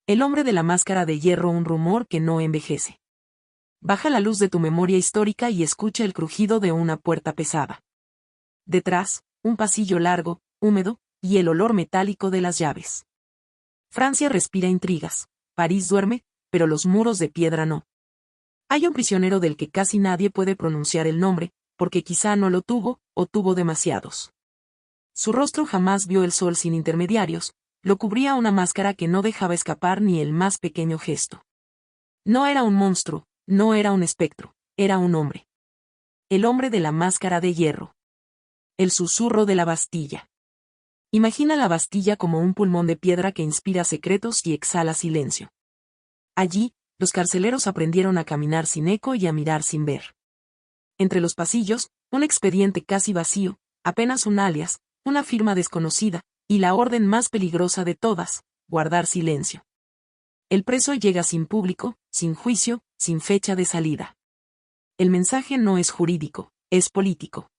El hombre de la máscara de hierro, un rumor que no envejece. Baja la luz de tu memoria histórica y escucha el crujido de una puerta pesada. Detrás, un pasillo largo, húmedo, y el olor metálico de las llaves. Francia respira intrigas, París duerme, pero los muros de piedra no. Hay un prisionero del que casi nadie puede pronunciar el nombre, porque quizá no lo tuvo, o tuvo demasiados. Su rostro jamás vio el sol sin intermediarios, lo cubría una máscara que no dejaba escapar ni el más pequeño gesto. No era un monstruo, no era un espectro, era un hombre. El hombre de la máscara de hierro. El susurro de la Bastilla. Imagina la Bastilla como un pulmón de piedra que inspira secretos y exhala silencio. Allí, los carceleros aprendieron a caminar sin eco y a mirar sin ver. Entre los pasillos, un expediente casi vacío, apenas un alias, una firma desconocida, y la orden más peligrosa de todas, guardar silencio. El preso llega sin público, sin juicio, sin fecha de salida. El mensaje no es jurídico, es político.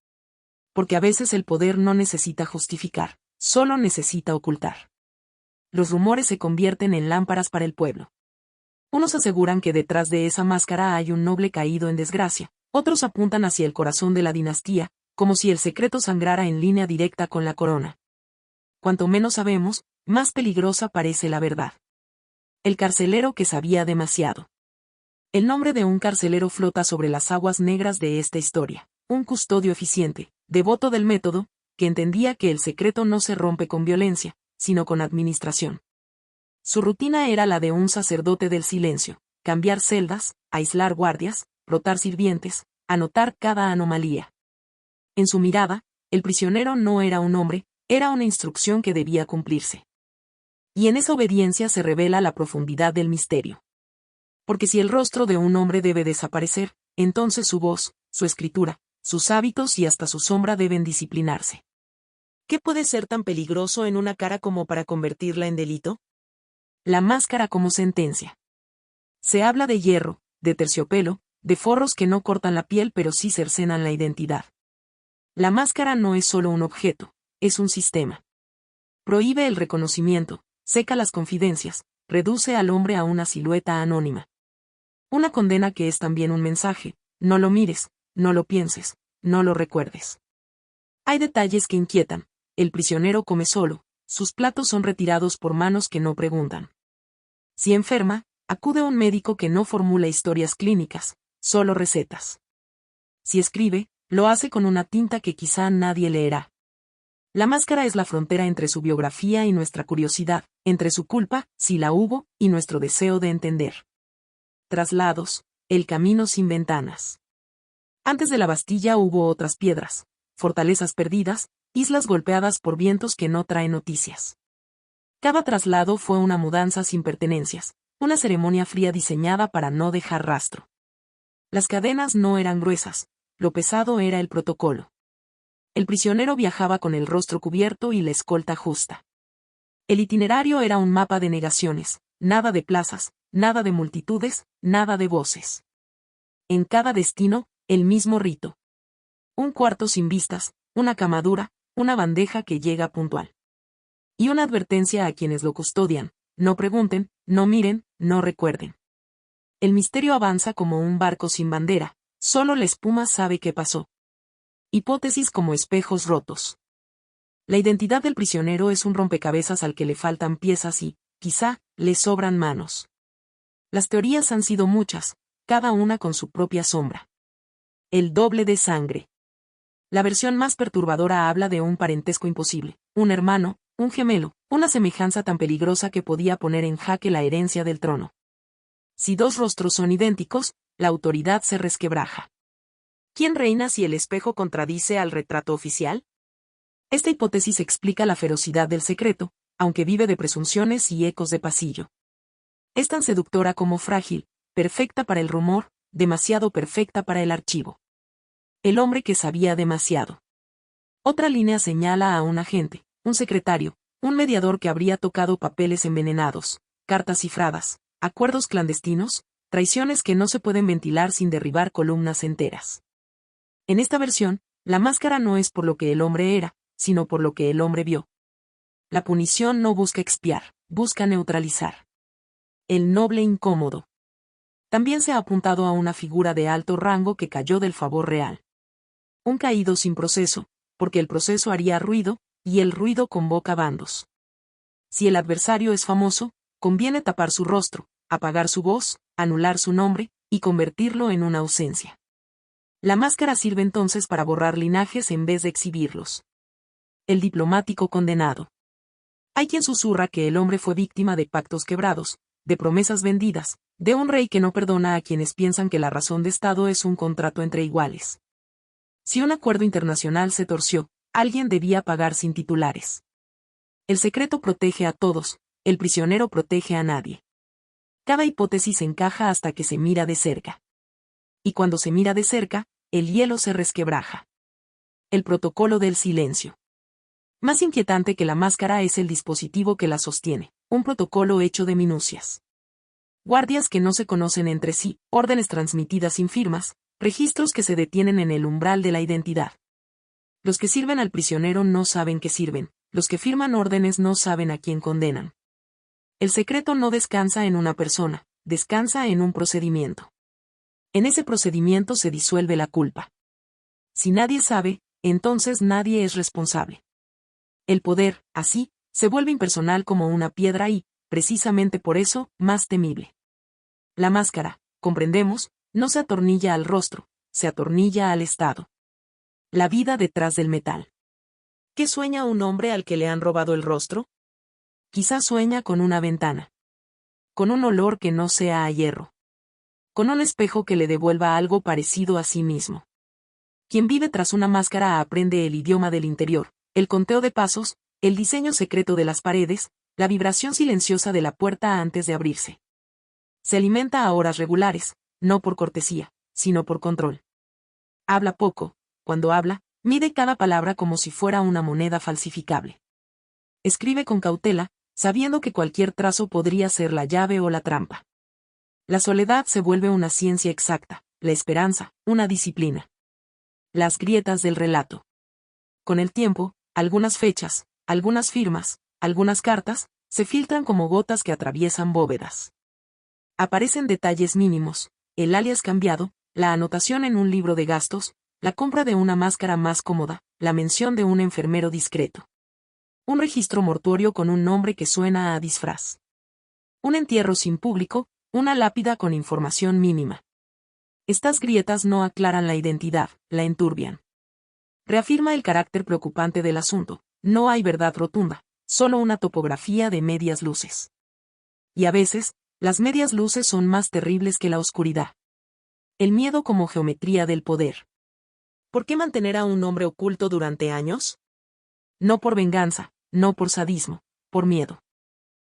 Porque a veces el poder no necesita justificar, solo necesita ocultar. Los rumores se convierten en lámparas para el pueblo. Unos aseguran que detrás de esa máscara hay un noble caído en desgracia, otros apuntan hacia el corazón de la dinastía, como si el secreto sangrara en línea directa con la corona. Cuanto menos sabemos, más peligrosa parece la verdad. El carcelero que sabía demasiado. El nombre de un carcelero flota sobre las aguas negras de esta historia, un custodio eficiente, devoto del método, que entendía que el secreto no se rompe con violencia, sino con administración. Su rutina era la de un sacerdote del silencio, cambiar celdas, aislar guardias, rotar sirvientes, anotar cada anomalía. En su mirada, el prisionero no era un hombre, era una instrucción que debía cumplirse. Y en esa obediencia se revela la profundidad del misterio. Porque si el rostro de un hombre debe desaparecer, entonces su voz, su escritura, sus hábitos y hasta su sombra deben disciplinarse. ¿Qué puede ser tan peligroso en una cara como para convertirla en delito? La máscara como sentencia. Se habla de hierro, de terciopelo, de forros que no cortan la piel pero sí cercenan la identidad. La máscara no es solo un objeto, es un sistema. Prohíbe el reconocimiento, seca las confidencias, reduce al hombre a una silueta anónima. Una condena que es también un mensaje: no lo mires, no lo pienses, no lo recuerdes. Hay detalles que inquietan: el prisionero come solo, sus platos son retirados por manos que no preguntan. Si enferma, acude a un médico que no formula historias clínicas, solo recetas. Si escribe, lo hace con una tinta que quizá nadie leerá. La máscara es la frontera entre su biografía y nuestra curiosidad, entre su culpa, si la hubo, y nuestro deseo de entender. Traslados, el camino sin ventanas. Antes de la Bastilla hubo otras piedras, fortalezas perdidas, islas golpeadas por vientos que no traen noticias. Cada traslado fue una mudanza sin pertenencias, una ceremonia fría diseñada para no dejar rastro. Las cadenas no eran gruesas, lo pesado era el protocolo. El prisionero viajaba con el rostro cubierto y la escolta justa. El itinerario era un mapa de negaciones, nada de plazas, nada de multitudes, nada de voces. En cada destino, el mismo rito. Un cuarto sin vistas, una cama dura, una bandeja que llega puntual. Y una advertencia a quienes lo custodian: no pregunten, no miren, no recuerden. El misterio avanza como un barco sin bandera, solo la espuma sabe qué pasó. Hipótesis como espejos rotos. La identidad del prisionero es un rompecabezas al que le faltan piezas y, quizá, le sobran manos. Las teorías han sido muchas, cada una con su propia sombra. El doble de sangre. La versión más perturbadora habla de un parentesco imposible, un hermano, un gemelo, una semejanza tan peligrosa que podía poner en jaque la herencia del trono. Si dos rostros son idénticos, la autoridad se resquebraja. ¿Quién reina si el espejo contradice al retrato oficial? Esta hipótesis explica la ferocidad del secreto, aunque vive de presunciones y ecos de pasillo. Es tan seductora como frágil, perfecta para el rumor, demasiado perfecta para el archivo. El hombre que sabía demasiado. Otra línea señala a un agente, un secretario, un mediador que habría tocado papeles envenenados, cartas cifradas, acuerdos clandestinos, traiciones que no se pueden ventilar sin derribar columnas enteras. En esta versión, la máscara no es por lo que el hombre era, sino por lo que el hombre vio. La punición no busca expiar, busca neutralizar. el noble incómodo. También se ha apuntado a una figura de alto rango que cayó del favor real. Un caído sin proceso, porque el proceso haría ruido, y el ruido convoca bandos. Si el adversario es famoso, conviene tapar su rostro, apagar su voz, anular su nombre, y convertirlo en una ausencia. La máscara sirve entonces para borrar linajes en vez de exhibirlos. El diplomático condenado. Hay quien susurra que el hombre fue víctima de pactos quebrados, de promesas vendidas, de un rey que no perdona a quienes piensan que la razón de Estado es un contrato entre iguales. Si un acuerdo internacional se torció, alguien debía pagar sin titulares. El secreto protege a todos, el prisionero protege a nadie. Cada hipótesis encaja hasta que se mira de cerca. Y cuando se mira de cerca, el hielo se resquebraja. El protocolo del silencio. Más inquietante que la máscara es el dispositivo que la sostiene, un protocolo hecho de minucias. Guardias que no se conocen entre sí, órdenes transmitidas sin firmas, registros que se detienen en el umbral de la identidad. Los que sirven al prisionero no saben que sirven, los que firman órdenes no saben a quién condenan. El secreto no descansa en una persona, descansa en un procedimiento. En ese procedimiento se disuelve la culpa. Si nadie sabe, entonces nadie es responsable. El poder, así, se vuelve impersonal como una piedra y, precisamente por eso, más temible. La máscara, comprendemos, no se atornilla al rostro, se atornilla al Estado. La vida detrás del metal. ¿Qué sueña un hombre al que le han robado el rostro? Quizás sueña con una ventana. Con un olor que no sea a hierro. Con un espejo que le devuelva algo parecido a sí mismo. Quien vive tras una máscara aprende el idioma del interior, el conteo de pasos, el diseño secreto de las paredes, la vibración silenciosa de la puerta antes de abrirse. Se alimenta a horas regulares, no por cortesía, sino por control. Habla poco, cuando habla, mide cada palabra como si fuera una moneda falsificable. Escribe con cautela, sabiendo que cualquier trazo podría ser la llave o la trampa. La soledad se vuelve una ciencia exacta, la esperanza, una disciplina. Las grietas del relato. Con el tiempo, algunas fechas, algunas firmas, algunas cartas, se filtran como gotas que atraviesan bóvedas. Aparecen detalles mínimos, el alias cambiado, la anotación en un libro de gastos, la compra de una máscara más cómoda, la mención de un enfermero discreto. Un registro mortuorio con un nombre que suena a disfraz. Un entierro sin público, una lápida con información mínima. Estas grietas no aclaran la identidad, la enturbian. Reafirma el carácter preocupante del asunto, no hay verdad rotunda, solo una topografía de medias luces. Y a veces, las medias luces son más terribles que la oscuridad. El miedo como geometría del poder. ¿Por qué mantener a un hombre oculto durante años? No por venganza, no por sadismo, por miedo.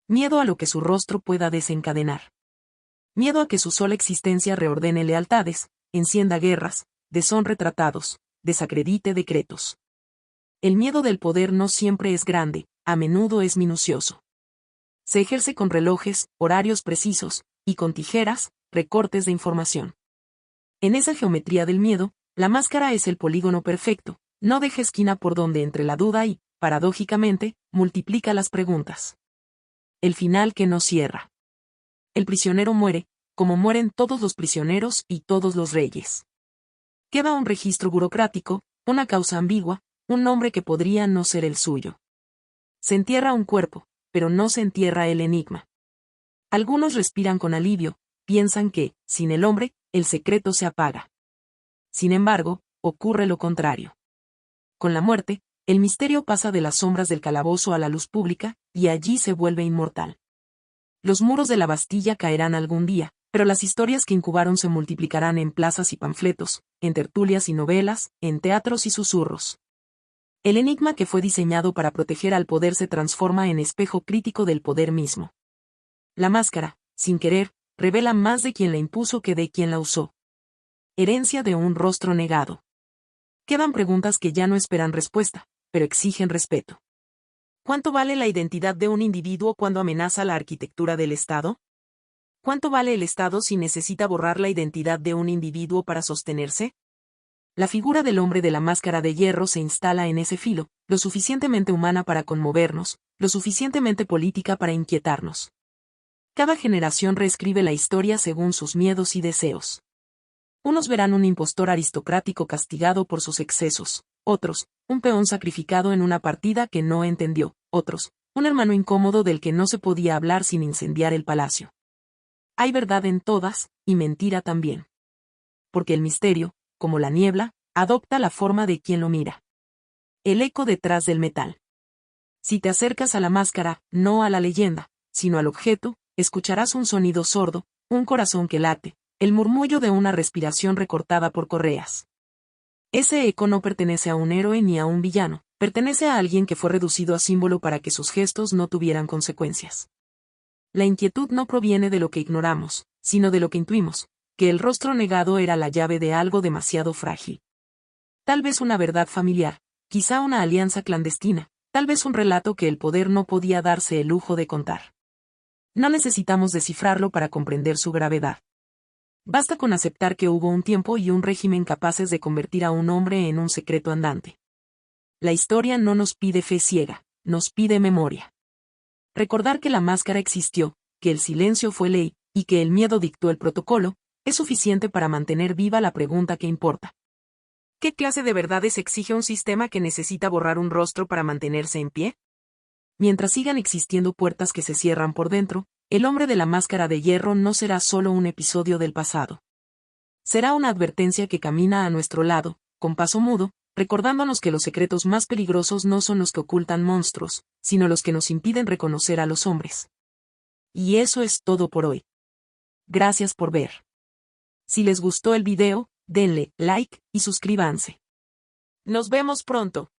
Miedo a lo que su rostro pueda desencadenar. Miedo a que su sola existencia reordene lealtades, encienda guerras, deshonre tratados, desacredite decretos. El miedo del poder no siempre es grande, a menudo es minucioso. Se ejerce con relojes, horarios precisos, y con tijeras, recortes de información. En esa geometría del miedo, la máscara es el polígono perfecto, no deja esquina por donde entre la duda y, paradójicamente, multiplica las preguntas. El final que no cierra. El prisionero muere, como mueren todos los prisioneros y todos los reyes. Queda un registro burocrático, una causa ambigua, un nombre que podría no ser el suyo. Se entierra un cuerpo, pero no se entierra el enigma. Algunos respiran con alivio, piensan que, sin el hombre, el secreto se apaga. Sin embargo, ocurre lo contrario. Con la muerte, el misterio pasa de las sombras del calabozo a la luz pública, y allí se vuelve inmortal. Los muros de la Bastilla caerán algún día, pero las historias que incubaron se multiplicarán en plazas y panfletos, en tertulias y novelas, en teatros y susurros. El enigma que fue diseñado para proteger al poder se transforma en espejo crítico del poder mismo. La máscara, sin querer, revela más de quien la impuso que de quien la usó. Herencia de un rostro negado. Quedan preguntas que ya no esperan respuesta, pero exigen respeto. ¿Cuánto vale la identidad de un individuo cuando amenaza la arquitectura del Estado? ¿Cuánto vale el Estado si necesita borrar la identidad de un individuo para sostenerse? La figura del hombre de la máscara de hierro se instala en ese filo, lo suficientemente humana para conmovernos, lo suficientemente política para inquietarnos. Cada generación reescribe la historia según sus miedos y deseos. Unos verán un impostor aristocrático castigado por sus excesos, otros, un peón sacrificado en una partida que no entendió, otros, un hermano incómodo del que no se podía hablar sin incendiar el palacio. Hay verdad en todas, y mentira también. Porque el misterio, como la niebla, adopta la forma de quien lo mira. El eco detrás del metal. Si te acercas a la máscara, no a la leyenda, sino al objeto, escucharás un sonido sordo, un corazón que late, el murmullo de una respiración recortada por correas. Ese eco no pertenece a un héroe ni a un villano, pertenece a alguien que fue reducido a símbolo para que sus gestos no tuvieran consecuencias. La inquietud no proviene de lo que ignoramos, sino de lo que intuimos, que el rostro negado era la llave de algo demasiado frágil. Tal vez una verdad familiar, quizá una alianza clandestina, tal vez un relato que el poder no podía darse el lujo de contar. No necesitamos descifrarlo para comprender su gravedad. Basta con aceptar que hubo un tiempo y un régimen capaces de convertir a un hombre en un secreto andante. La historia no nos pide fe ciega, nos pide memoria. Recordar que la máscara existió, que el silencio fue ley, y que el miedo dictó el protocolo, es suficiente para mantener viva la pregunta que importa. ¿Qué clase de verdades exige un sistema que necesita borrar un rostro para mantenerse en pie? Mientras sigan existiendo puertas que se cierran por dentro, el hombre de la máscara de hierro no será solo un episodio del pasado. Será una advertencia que camina a nuestro lado, con paso mudo, recordándonos que los secretos más peligrosos no son los que ocultan monstruos, sino los que nos impiden reconocer a los hombres. Y eso es todo por hoy. Gracias por ver. Si les gustó el video, denle like y suscríbanse. Nos vemos pronto.